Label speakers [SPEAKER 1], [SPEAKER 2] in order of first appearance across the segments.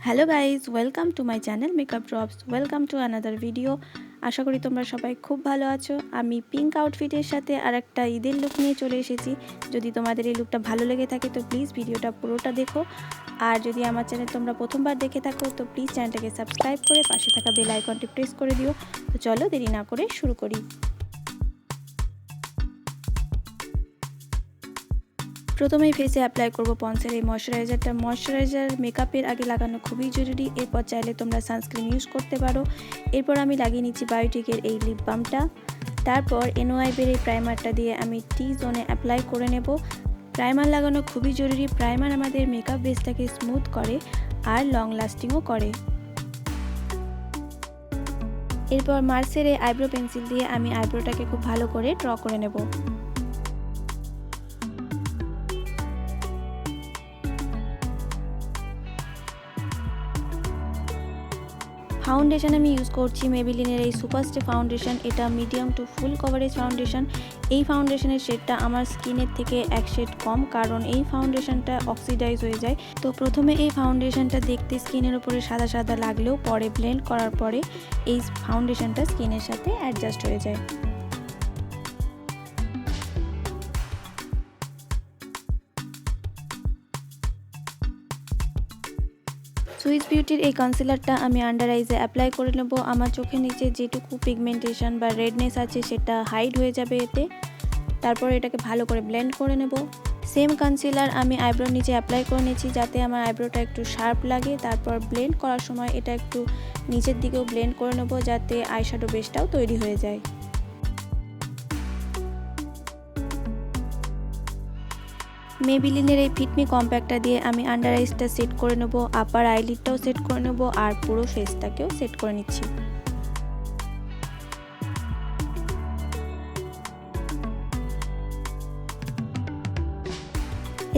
[SPEAKER 1] Hello guys, welcome to my channel makeup drops. Welcome to another video. আশা করি তোমরা সবাই খুব ভালো আছো। আমি পিঙ্ক আউটফিটের সাথে আর একটা ঈদের লুক নিয়ে চলে এসেছি। যদি তোমাদের এই লুকটা ভালো লেগে থাকে তো প্লিজ ভিডিওটা পুরোটা দেখো। আর যদি আমার চ্যানেল তোমরা প্রথমবার দেখে থাকো তো প্লিজ চ্যানেলটাকে সাবস্ক্রাইব করে পাশে থাকা বেল আইকনটি প্রেস করে দিও। তো চলো দেরি না করে শুরু করি। প্রথমেই ফেসে অ্যাপ্লাই করব পন্সের এই ময়শ্চারাইজারটা। ময়শ্চারাইজার মেকআপের আগে লাগানো খুবই জরুরি। এরপর চাইলে তোমরা সানস্ক্রিন ইউজ করতে পারো। এরপর আমি লাগিয়ে নিচ্ছি বায়োটিকের এই লিপ বামটা। তারপর এনওয়াইবের এই প্রাইমারটা দিয়ে আমি টি জোনে অ্যাপ্লাই করে নেব। প্রাইমার লাগানো খুবই জরুরি। প্রাইমার আমাদের মেকআপ বেসটাকে স্মুথ করে আর লং লাস্টিংও করে। এরপর মার্সের এই আইব্রো পেন্সিল দিয়ে আমি আইব্রোটাকে খুব ভালো করে ড্র করে নেব। ফাউন্ডেশন আমি ইউজ করছি মেবিলিনের এই সুপারস্টে ফাউন্ডেশন। এটা medium to full coverage foundation. এই ফাউন্ডেশনের শেডটা আমার স্কিনের থেকে এক শেড কম, কারণ এই ফাউন্ডেশনটা অক্সিডাইজ হয়ে যায়। তো প্রথমে এই ফাউন্ডেশনটা দেখতে স্কিনের উপরে সাদা সাদা লাগলেও পরে ব্লেন্ড করার পরে এই ফাউন্ডেশনটা স্কিনের সাথে অ্যাডজাস্ট হয়ে যায়। সুইস বিউটির এই কনসিলারটা আমি আন্ডার আইজে অ্যাপ্লাই করে নেব। আমার চোখের নিচে যেটুকু পিগমেন্টেশন বা রেডনেস আছে সেটা হাইড হয়ে যাবে এতে। তারপর এটাকে ভালো করে ব্লেন্ড করে নেব। সেম কনসিলার আমি আইব্রোর নিচে অ্যাপ্লাই করে নিয়েছি যাতে আমার আইব্রোটা একটু শার্প লাগে। তারপর ব্লেন্ড করার সময় এটা একটু নিচের দিকেও ব্লেন্ড করে নেব যাতে আইশ্যাডো বেসটাও তৈরি হয়ে যায়। মেবিলিনের এই ফিটমি কম্প্যাক্টটা দিয়ে আমি আন্ডার আইসটা সেট করে নেব, আপার আইলিডটাও সেট করে নেব আর পুরো ফেসটাকেও সেট করে নিচ্ছি।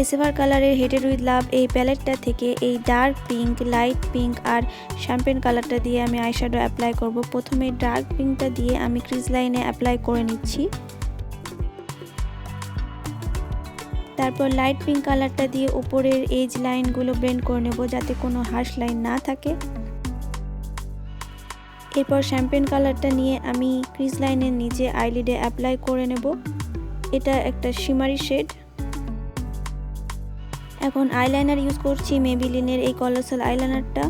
[SPEAKER 1] S.F.R কালারের হেডেড উইথ লাভ এই প্যালেটটা থেকে এই ডার্ক পিঙ্ক, লাইট পিঙ্ক আর শ্যাম্পেন কালারটা দিয়ে আমি আইশ্যাডো অ্যাপ্লাই করব। প্রথমে ডার্ক পিঙ্কটা দিয়ে আমি ক্রিজ লাইনে অ্যাপ্লাই করে নিচ্ছি। তারপর লাইট পিঙ্ক কালারটা দিয়ে উপরের এজ লাইনগুলো ব্লেন্ড করে নেব যাতে কোনো হার্শ লাইন না থাকে। এরপর শ্যাম্পেন কালারটা নিয়ে আমি ক্রিজ লাইনের নিচে আইলিডে অ্যাপ্লাই করে নেব। এটা একটা শিমারি শেড। এখন আইলাইনার ইউজ করছি মেবিলিনের এই কলোসাল আইলাইনারটা।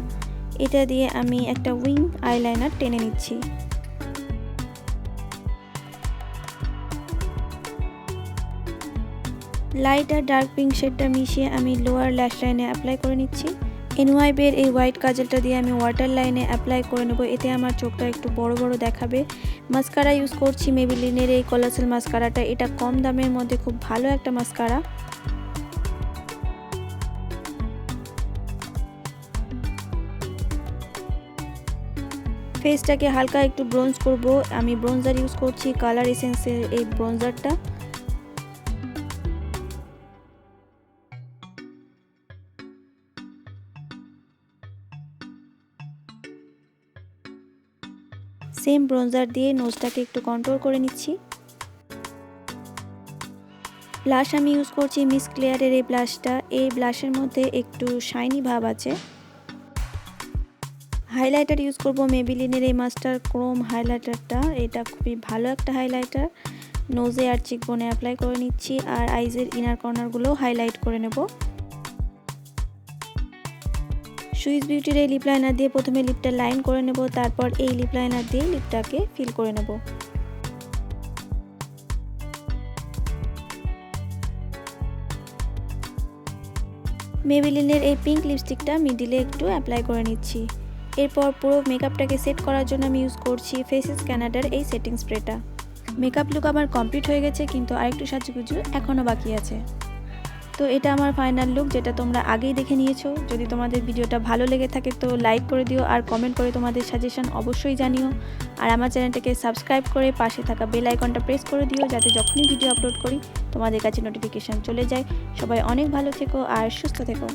[SPEAKER 1] এটা দিয়ে আমি একটা উইং আইলাইনার টেনে নিচ্ছি। লাইট আর ডার্ক পিঙ্ক শেডটা মিশিয়ে আমি লোয়ার ল্যাশ লাইনে অ্যাপ্লাই করে নিচ্ছি। এনওয়াইবের এই হোয়াইট কাজলটা দিয়ে আমি ওয়াটার লাইনে অ্যাপ্লাই করে নেব। এতে আমার চোখটা একটু বড় বড় দেখাবে। মাস্কারা ইউজ করছি মেবিলিনের এই কলোসাল মাস্কারাটা। এটা কম দামের মধ্যে খুব ভালো একটা মাস্কারা। ফেসটাকে হালকা একটু ব্রোঞ্জ করব। আমি ব্রোঞ্জার ইউজ করছি কালারএসেন্সের এই ব্রোঞ্জারটা। সেম ব্রোঞ্জার দিয়ে নোজটাকে একটু কন্ট্রোল করে নিচ্ছি। ব্লাশ আমি ইউজ করছি মিস ক্লেয়ারের এই ব্লাশটা। এই ব্লাশের মধ্যে একটু শাইনি ভাব আছে। হাইলাইটার ইউজ করব মেবিলিনের এই মাস্টার ক্রোম হাইলাইটারটা। এটা খুবই ভালো একটা হাইলাইটার। নোজে আর চিকবোনে অ্যাপ্লাই করে নিচ্ছি আর আইজের ইনার কর্নারগুলো হাইলাইট করে নেব। সুইস বিউটির এই লিপ লাইনার দিয়ে প্রথমে লিপটা লাইন করে নেব, তারপর এই লিপ লাইনার দিয়ে লিপটাকে ফিল করে নেব। মেবিলিনের এই পিঙ্ক লিপস্টিকটা মিডিলে একটু অ্যাপ্লাই করে নিচ্ছি। এরপর পুরো মেকআপটাকে সেট করার জন্য আমি ইউজ করছি ফেসেস ক্যানাডার এই সেটিং স্প্রেটা। মেকআপ লুক আমার কমপ্লিট হয়ে গেছে, কিন্তু আরেকটু সাজুগুজু এখনও বাকি আছে। তো এটা আমার ফাইনাল লুক, যেটা তোমরা আগেই দেখে নিয়েছো। যদি তোমাদের ভিডিওটা ভালো লেগে থাকে তো লাইক করে দিও আর কমেন্ট করে তোমাদের সাজেশন অবশ্যই জানিও। আর আমার চ্যানেলটাকে সাবস্ক্রাইব করে পাশে থাকা বেল আইকনটা প্রেস করে দিও যাতে যখনই ভিডিও আপলোড করি তোমাদের কাছে নোটিফিকেশান চলে যায়। সবাই অনেক ভালো থেকো আর সুস্থ থেকো।